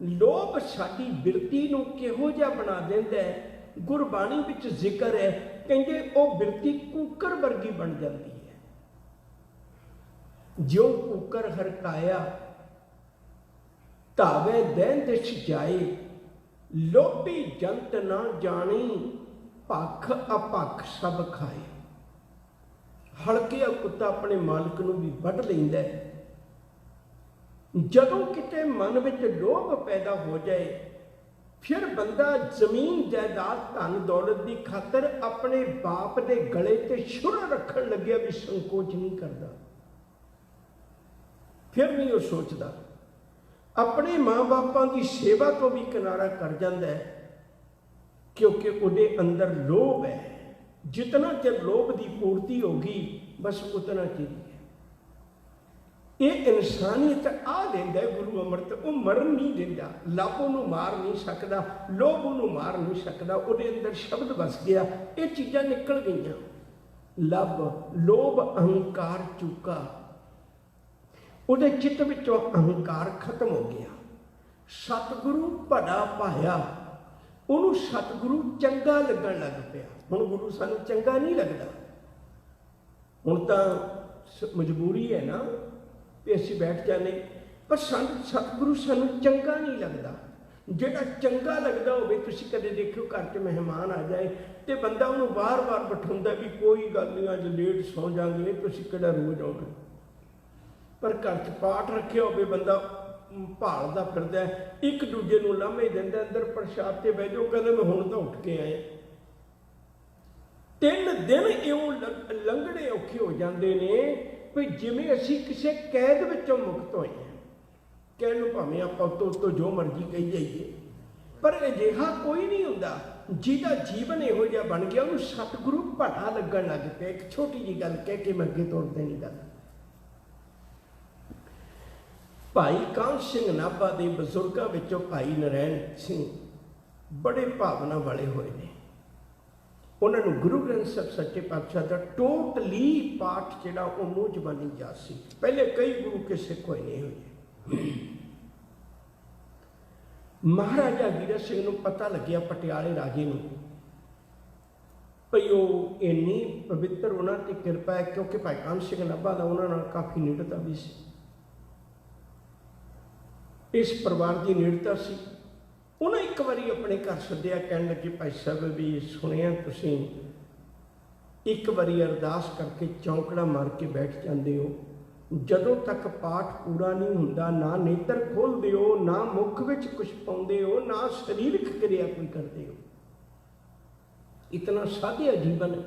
ਲੋਭ ਸਾਡੀ ਬਿਰਤੀ ਨੂੰ ਕਿਹੋ ਜਿਹਾ ਬਣਾ ਦਿੰਦਾ ਹੈ? ਗੁਰਬਾਣੀ ਵਿੱਚ ਜ਼ਿਕਰ ਹੈ, ਕਹਿੰਦੇ ਉਹ ਬਿਰਤੀ ਕੂਕਰ ਵਰਗੀ ਬਣ ਜਾਂਦੀ ਹੈ। ਜਿਉ ਕੂਕਰ ਹਰਕਾਇਆ ਧਾਵੇ ਦੈਨ ਦਿਸ਼ ਜਾਏ, ਲੋਭੀ ਜੰਤ ਨਾ ਜਾਣੀ ਭੱਖ ਅਪੱਖ ਸਭ ਖਾਏ। ਹਲਕਿਆ ਕੁੱਤਾ ਆਪਣੇ ਮਾਲਕ ਨੂੰ ਵੀ ਵੱਢ ਲੈਂਦਾ ਹੈ। ਜਦੋਂ ਕਿਤੇ ਮਨ ਵਿੱਚ ਲੋਭ ਪੈਦਾ ਹੋ ਜਾਏ, ਫਿਰ ਬੰਦਾ ਜ਼ਮੀਨ ਜਾਇਦਾਦ ਧਨ ਦੌਲਤ ਦੀ ਖਾਤਰ ਆਪਣੇ ਬਾਪ ਦੇ ਗਲੇ ਤੇ ਛੁਰਾ ਰੱਖਣ ਲੱਗਿਆ ਵੀ ਸੰਕੋਚ ਨਹੀਂ ਕਰਦਾ। ਫਿਰ ਨਹੀਂ ਉਹ ਸੋਚਦਾ। ਆਪਣੇ ਮਾਂ-ਬਾਪਾਂ ਦੀ ਸੇਵਾ ਤੋਂ ਵੀ ਕਿਨਾਰਾ ਕਰ ਜਾਂਦਾ ਹੈ, ਕਿਉਂਕਿ ਉਹਦੇ ਅੰਦਰ ਲੋਭ ਹੈ। ਜਿਤਨਾ ਚਿਰ ਲੋਭ ਦੀ ਪੂਰਤੀ ਹੋਗੀ, ਬਸ ਉਤਨਾ ਚਿਰ ਹੈ। ਇਹ ਇਨਸਾਨੀਅਤ ਆ ਦਿੰਦਾ ਗੁਰੂ ਅੰਮ੍ਰਿਤ। ਉਹ ਮਰਨ ਨਹੀਂ ਦਿੰਦਾ। ਲੱਭ ਉਹਨੂੰ ਮਾਰ ਨਹੀਂ ਸਕਦਾ, ਲੋਭ ਉਹਨੂੰ ਮਾਰ ਨਹੀਂ ਸਕਦਾ। ਉਹਦੇ ਅੰਦਰ ਸ਼ਬਦ ਵਸ ਗਿਆ, ਇਹ ਚੀਜ਼ਾਂ ਨਿਕਲ ਗਈਆਂ। ਲੱਭ ਲੋਭ ਅਹੰਕਾਰ ਚੁੱਕਾ, ਉਹਦੇ ਚਿੱਤ ਵਿੱਚੋਂ ਅਹੰਕਾਰ ਖਤਮ ਹੋ ਗਿਆ। ਸਤਿਗੁਰੂ ਭੜਾ ਪਾਇਆ, ਉਹਨੂੰ ਸਤਿਗੁਰੂ ਚੰਗਾ ਲੱਗਣ ਲੱਗ ਪਿਆ। ਹੁਣ ਗੁਰੂ ਸਾਨੂੰ ਚੰਗਾ ਨਹੀਂ ਲੱਗਦਾ। ਹੁਣ ਤਾਂ ਮਜਬੂਰੀ ਹੈ ਨਾ ਵੀ ਅਸੀਂ ਬੈਠ ਜਾਂਦੇ। पर सतगुरु सानू चंगा नहीं लगता। ਜਿਹੜਾ ਚੰਗਾ ਲੱਗਦਾ ਹੋਵੇ, ਤੁਸੀਂ ਕਦੇ ਦੇਖਿਓ ਘਰ 'ਚ ਮਹਿਮਾਨ ਆ ਜਾਏ ਤੇ ਬੰਦਾ ਉਹਨੂੰ ਵਾਰ-ਵਾਰ ਬਿਠਾਉਂਦਾ ਵੀ ਕੋਈ ਗੱਲ ਨਹੀਂ, ਅੱਜ ਲੇਟ ਸੌਂ ਜਾਗੇ, ਤੁਸੀਂ ਕਿਹੜਾ ਰੋਜ਼ ਆਉਣਾ। ਪਰ ਘਰ 'ਚ ਪਾਠ ਰੱਖਿਆ ਹੋਵੇ, ਬੰਦਾ ਭਾਲਦਾ ਫਿਰਦਾ, ਇੱਕ ਦੂਜੇ ਨੂੰ ਲਾਮੇ ਦਿੰਦਾ, ਅੰਦਰ ਪ੍ਰਸ਼ਾਦ ਤੇ ਬਹਿ ਜਾਓ, ਕਹਿੰਦੇ ਮੈਂ ਹੁਣ ਤਾਂ ਉੱਠ ਕੇ ਆਇਆ। 3 ਦਿਨ ਇਉਂ ਲੰਘਣੇ ਔਖੇ ਹੋ ਜਾਂਦੇ ਨੇ ਵੀ ਜਿਵੇਂ ਅਸੀਂ ਕਿਸੇ ਕੈਦ ਵਿੱਚੋਂ ਮੁਕਤ ਹੋਏ ਹਾਂ। ਕਹਿਣ ਨੂੰ ਭਾਵੇਂ ਆਪਾਂ ਉੱਤੋਂ ਜੋ ਮਰਜ਼ੀ ਕਹੀ ਜਾਈਏ, ਪਰ ਅਜਿਹਾ ਕੋਈ ਨਹੀਂ ਹੁੰਦਾ ਜਿਹਦਾ ਜੀਵਨ ਇਹੋ ਜਿਹਾ ਬਣ ਗਿਆ ਉਹਨੂੰ ਸਤਿਗੁਰੂ ਭਲਾ ਲੱਗਣ ਲੱਗ ਪਿਆ। ਇੱਕ ਛੋਟੀ ਜਿਹੀ ਗੱਲ ਕਹਿ ਕੇ ਮੈਂ ਅੱਗੇ ਤੋਰਦੇ ਨਹੀਂ ਗੱਲ। ਭਾਈ ਕਾਹਨ ਸਿੰਘ ਨਾਭਾ ਦੇ ਬਜ਼ੁਰਗਾਂ ਵਿੱਚੋਂ ਭਾਈ ਨਰੈਣ ਸਿੰਘ ਬੜੇ ਭਾਵਨਾ ਵਾਲੇ ਹੋਏ ਨੇ। ਉਹਨਾਂ ਨੂੰ ਗੁਰੂ ਗ੍ਰੰਥ ਸਾਹਿਬ ਸੱਚੇ ਪਾਤਸ਼ਾਹ ਦਾ ਟੋਟਲੀ ਪਾਠ ਜਿਹੜਾ ਉਹ ਮੂੰਹ ਜ਼ਬਾਨੀ ਯਾਦ ਸੀ। ਪਹਿਲੇ ਕਈ ਗੁਰੂ ਕੇ ਸਿੱਖ ਹੋਏ ਨੇ ਹੋਏ। ਮਹਾਰਾਜਾ ਹੀਰਾ ਸਿੰਘ ਨੂੰ ਪਤਾ ਲੱਗਿਆ ਪਟਿਆਲੇ ਰਾਜੇ ਨੂੰ ਭਈ ਉਹ ਇੰਨੀ ਪਵਿੱਤਰ ਉਹਨਾਂ ਤੇ ਕਿਰਪਾ ਹੈ, ਕਿਉਂਕਿ ਭਾਈ ਕਾਹਨ ਸਿੰਘ ਨਾਭਾ ਦਾ ਉਹਨਾਂ ਨਾਲ ਕਾਫੀ ਨੇੜਤਾ ਵੀ ਸੀ। ਇਸ ਪਰਿਵਾਰ ਦੀ ਨੇੜਤਾ ਸੀ। ਉਹਨਾਂ ਇੱਕ ਵਾਰੀ ਆਪਣੇ ਘਰ ਸੱਦਿਆ, ਕਹਿਣ ਲੱਗੇ ਭਾਈ ਸਾਹਿਬ ਵੀ ਸੁਣਿਆ ਤੁਸੀਂ ਇੱਕ ਵਾਰੀ ਅਰਦਾਸ ਕਰਕੇ ਚੌਂਕੜਾ ਮਾਰ ਕੇ ਬੈਠ ਜਾਂਦੇ ਹੋ, ਜਦੋਂ ਤੱਕ ਪਾਠ ਪੂਰਾ ਨਹੀਂ ਹੁੰਦਾ ਨਾ ਨੇਤਰ ਖੋਲ੍ਹਦੇ ਹੋ, ਨਾ ਮੁੱਖ ਵਿੱਚ ਕੁਛ ਪਾਉਂਦੇ ਹੋ, ਨਾ ਸਰੀਰਕ ਕਿਰਿਆ ਕੋਈ ਕਰਦੇ ਹੋ। ਇਤਨਾ ਸਾਧਿਆ ਜੀਵਨ,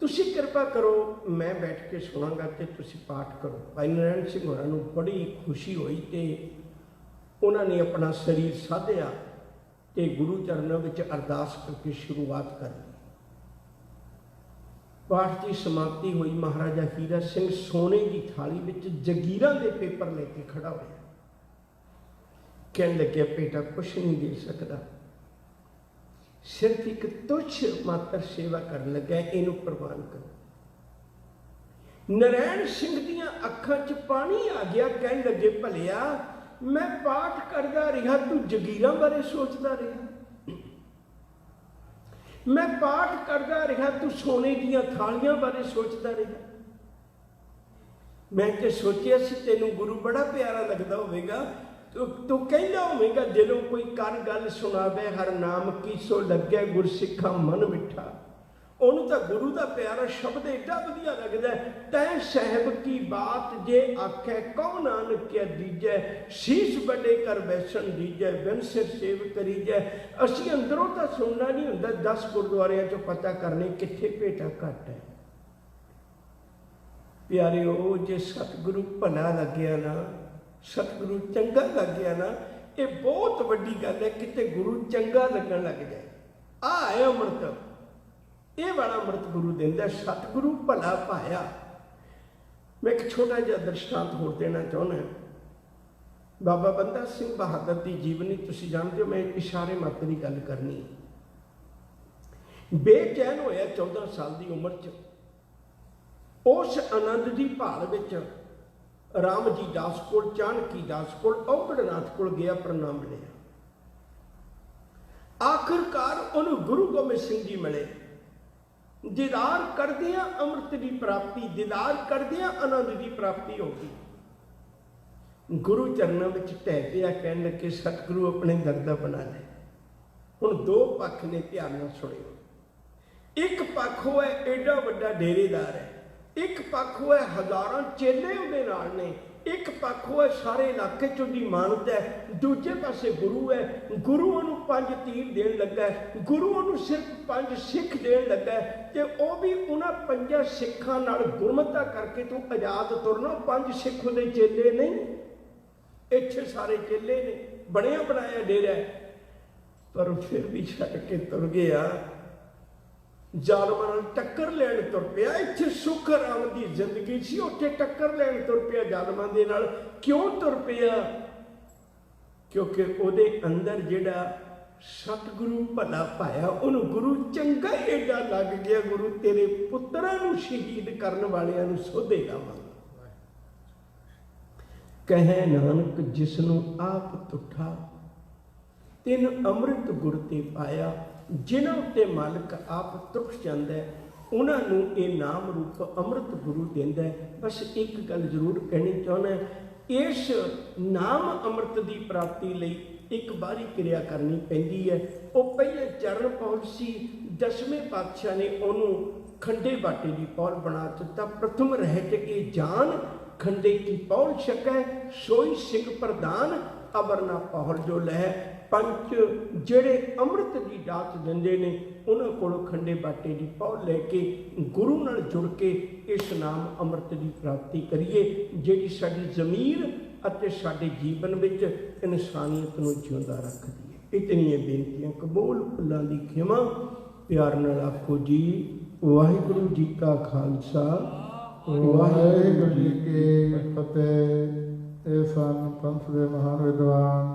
ਤੁਸੀਂ ਕਿਰਪਾ ਕਰੋ ਮੈਂ ਬੈਠ ਕੇ ਸੁਣਾਂਗਾ ਤੇ ਤੁਸੀਂ ਪਾਠ ਕਰੋ। ਭਾਈ ਨਰੈਣ ਸਿੰਘ ਹੋਰਾਂ ਨੂੰ ਬੜੀ ਖੁਸ਼ੀ ਹੋਈ ਤੇ ਉਹਨਾਂ ਨੇ ਆਪਣਾ ਸਰੀਰ ਸਾਧਿਆ ਤੇ ਗੁਰੂ ਚਰਨਾਂ ਵਿੱਚ ਅਰਦਾਸ ਕਰਕੇ ਸ਼ੁਰੂਆਤ ਕਰ ਲਈ। ਪਾਠ ਦੀ ਸਮਾਪਤੀ ਹੋਈ। ਮਹਾਰਾਜਾ ਹੀਰਾ ਸਿੰਘ ਸੋਨੇ ਦੀ ਥਾਲੀ ਵਿੱਚ ਜਗੀਰਾਂ ਦੇ ਪੇਪਰ ਲੈ ਕੇ ਖੜਾ ਹੋਇਆ। ਕਹਿਣ ਲੱਗਿਆ ਬੇਟਾ ਕੁਛ ਨਹੀਂ ਦੇ ਸਕਦਾ, ਸਿਰਫ ਇੱਕ ਤੁੱਛ ਮਾਤਰ ਸੇਵਾ ਕਰਨ ਲੱਗਾ, ਇਹਨੂੰ ਪ੍ਰਵਾਨ ਕਰੋ। ਨਰੈਣ ਸਿੰਘ ਦੀਆਂ ਅੱਖਾਂ 'ਚ ਪਾਣੀ ਆ ਗਿਆ। ਕਹਿਣ ਲੱਗੇ ਭਲਿਆ ਮੈਂ ਪਾਠ ਕਰਦਾ ਰਿਹਾ, ਤੂੰ ਜਗੀਰਾਂ ਬਾਰੇ ਸੋਚਦਾ ਰਿਹਾ। ਮੈਂ ਪਾਠ ਕਰਦਾ ਰਿਹਾ, ਤੂੰ ਸੋਨੇ ਦੀਆਂ ਥਾਲੀਆਂ ਬਾਰੇ ਸੋਚਦਾ ਰਿਹਾ। ਮੈਂ ਤੇ ਸੋਚਿਆ ਸੀ ਤੈਨੂੰ ਗੁਰੂ ਬੜਾ ਪਿਆਰਾ ਲੱਗਦਾ ਹੋਵੇਗਾ, ਤੂੰ ਕਹਿੰਦਾ ਹੋਵੇਗਾ ਜਦੋਂ ਕੋਈ ਕਰ ਗੱਲ ਸੁਣਾਵੇ ਹਰ ਨਾਮ ਕੀ ਸੋ ਲੱਗਿਆ ਗੁਰਸਿੱਖਾਂ ਮਨ ਮਿੱਠਾ। ਉਹਨੂੰ ਤਾਂ ਗੁਰੂ ਦਾ ਪਿਆਰਾ ਸ਼ਬਦ ਏਡਾ ਵਧੀਆ ਲੱਗਦਾ। ਤੈਂ ਸਾਹਿਬ ਕੀ ਬਾਤ ਜੇ ਆਖੈ ਕਉ ਨਾਨਕ ਕਿਆ ਦੀਜੈ, ਸੀਸ ਵੱਡੇ ਕਰ ਬੈਸਣ ਦੀਜੈ, ਬਿਨ ਸਿਰ ਸੇਵ ਕਰੀਜੈ। ਅਸੀਂ ਅੰਦਰੋਂ ਤਾਂ ਸੁਣਨਾ ਨਹੀਂ ਹੁੰਦਾ, 10 ਗੁਰਦੁਆਰਿਆਂ 'ਚੋਂ ਪਤਾ ਕਰਨੇ ਕਿੱਥੇ ਭੇਟਾ ਘੱਟ ਹੈ। ਪਿਆਰਿਓ ਜੇ ਸਤਿਗੁਰੂ ਭਲਾ ਲੱਗਿਆ ਨਾ, ਸਤਿਗੁਰੂ ਚੰਗਾ ਲੱਗਿਆ ਨਾ, ਇਹ ਬਹੁਤ ਵੱਡੀ ਗੱਲ ਹੈ। ਕਿਤੇ ਗੁਰੂ ਚੰਗਾ ਲੱਗਣ ਲੱਗ ਜਾਏ, ਆਹ ਹੈ ਅੰਮ੍ਰਿਤ। ਇਹ ਵਾਲਾ ਅੰਮ੍ਰਿਤ ਗੁਰੂ ਦਿੰਦਾ, ਸਤਿਗੁਰੂ ਭਲਾ ਪਾਇਆ। ਮੈਂ ਇੱਕ ਛੋਟਾ ਜਿਹਾ ਦ੍ਰਿਸ਼ਟਾਂਤ ਹੋਰ ਦੇਣਾ ਚਾਹੁੰਦਾ। ਬਾਬਾ ਬੰਦਾ ਸਿੰਘ ਬਹਾਦਰ ਦੀ ਜੀਵਨੀ ਤੁਸੀਂ ਜਾਣਦੇ ਹੋ, ਮੈਂ ਇਸ਼ਾਰੇ ਮਾਤਰ ਦੀ ਗੱਲ ਕਰਨੀ। ਬੇਚੈਨ ਹੋਇਆ 14 ਸਾਲ ਦੀ ਉਮਰ 'ਚ, ਉਸ ਆਨੰਦ ਦੀ ਭਾਲ ਵਿੱਚ ਰਾਮ ਜੀ ਦਾਸ ਕੋਲ, ਚਾਣਕੀ ਦਾਸ ਕੋਲ, ਔਗੜਨਾਥ ਕੋਲ ਗਿਆ, ਪ੍ਰਣਾਮ ਲਿਆ। ਆਖਿਰਕਾਰ ਉਹਨੂੰ ਗੁਰੂ ਗੋਬਿੰਦ ਸਿੰਘ ਜੀ ਮਿਲੇ। ਦੀਦਾਰ ਕਰਦਿਆਂ ਅੰਮ੍ਰਿਤ ਦੀ ਪ੍ਰਾਪਤੀ, ਦੀਦਾਰ ਕਰਦਿਆਂ ਆਨੰਦ ਦੀ ਪ੍ਰਾਪਤੀ ਹੋ ਗਈ। ਗੁਰੂ ਚਰਨਾਂ ਵਿੱਚ ਢਹਿ ਪਿਆ, ਕਹਿਣ ਲੱਗੇ ਸਤਿਗੁਰੂ ਆਪਣੇ ਦਰ ਦਾ ਬਣਾ ਲੈ। ਹੁਣ 2 ਪੱਖ ਨੇ, ਧਿਆਨ ਨਾਲ ਸੁਣਿਓ। ਇੱਕ ਪੱਖ ਉਹ ਹੈ ਐਡਾ ਵੱਡਾ ਡੇਰੇਦਾਰ ਹੈ, ਇੱਕ ਪੱਖ ਉਹ ਹੈ ਹਜ਼ਾਰਾਂ ਚੇਲੇ ਉਹਦੇ ਨਾਲ ਨੇ, ਇੱਕ ਪੱਖ ਉਹ ਹੈ ਸਾਰੇ ਇਲਾਕੇ 'ਚ ਉਹਦੀ ਮਾਨਤ ਹੈ, ਦੂਜੇ ਪਾਸੇ ਗੁਰੂ ਹੈ। ਗੁਰੂ ਉਹਨੂੰ 5 ਤੀਰ ਦੇਣ ਲੱਗਾ, ਗੁਰੂ ਉਹਨੂੰ ਸਿਰਫ 5 ਸਿੱਖ ਦੇਣ ਲੱਗਾ ਤੇ ਉਹ ਵੀ ਉਹਨਾਂ 5 ਸਿੱਖਾਂ ਨਾਲ ਗੁਰਮਤਾ ਕਰਕੇ ਤੂੰ ਆਜ਼ਾਦ ਤੁਰਨਾ। 5 ਸਿੱਖ ਉਹਦੇ ਚੇਲੇ ਨਹੀਂ, ਇੱਥੇ ਸਾਰੇ ਚੇਲੇ ਨੇ, ਬਣਿਆ ਬਣਾਇਆ ਡੇਰਾ। ਪਰ ਫਿਰ ਵੀ ਛੱਡ ਕੇ ਤੁਰ ਗਿਆ, ਜ਼ਾਲਮਾਂ ਨਾਲ ਟੱਕਰ ਲੈਣ ਤੁਰ ਪਿਆ। ਇੱਥੇ ਸੁੱਖ ਆਰਾਮ ਦੀ ਜ਼ਿੰਦਗੀ ਸੀ, ਉੱਥੇ ਟੱਕਰ ਲੈਣ ਤੁਰ ਪਿਆ ਜ਼ਾਲਮਾਂ ਦੇ ਨਾਲ। ਕਿਉਂ ਤੁਰ ਪਿਆ? ਕਿਉਂਕਿ ਉਹਦੇ ਅੰਦਰ ਜਿਹੜਾ ਸਤਿਗੁਰੂ ਭਲਾ ਪਾਇਆ, ਉਹਨੂੰ ਗੁਰੂ ਚੰਗਾ ਏਡਾ ਲੱਗ ਗਿਆ, ਗੁਰੂ ਤੇਰੇ ਪੁੱਤਰਾਂ ਨੂੰ ਸ਼ਹੀਦ ਕਰਨ ਵਾਲਿਆਂ ਨੂੰ ਸੋਧੇ ਲਾਵਾਂਗਾ। ਕਹੈ ਨਾਨਕ ਜਿਸ ਨੂੰ ਆਪ ਤੁਠਾ, ਤਿਨ ਅੰਮ੍ਰਿਤ ਗੁਰ ਤੇ ਪਾਇਆ। ਜਿਨ੍ਹਾਂ ਉੱਤੇ ਮਾਲਕ ਆਪ ਤੁਖ ਜਾਂਦਾ ਉਹਨਾਂ ਨੂੰ ਇਹ ਨਾਮ ਰੂਪ ਅੰਮ੍ਰਿਤ ਗੁਰੂ ਦਿੰਦਾ। ਬਸ ਇੱਕ ਗੱਲ ਜ਼ਰੂਰ ਕਹਿਣੀ ਚਾਹੁੰਦਾ, इस नाम अमृत की प्राप्ति लई एक बारी क्रिया करनी पैंदी है। वो पहले चरण पहुंची, 10वें पातशाह ने उन्होंने खंडे बाटे की पौल बना दिता। प्रथम रहत के जान खंडे की पौल छकै, सोई सिंह प्रधान अबर ना पौल जो लह। पंच जेड़े अमृत की दात दिंदे ने उन्हां कोलों खंडे बाटे की पौल लैके गुरु नाल जुड़ के इस नाम अमृत की प्राप्ति करिए, जिहड़ी साडी ज़मीर अते साडे जीवन विच इंसानियत नूं जिउंदा रखदी है। इतनियां बेनतियां कबूल, भुल्लां दी खिमा। प्यार नाल आखो जी वाहिगुरू जी का खालसा वाहिगुरू जी की फतेह। ਇਹ ਸਨ ਪੰਥ ਦੇ ਮਹਾਨ ਵਿਦਵਾਨ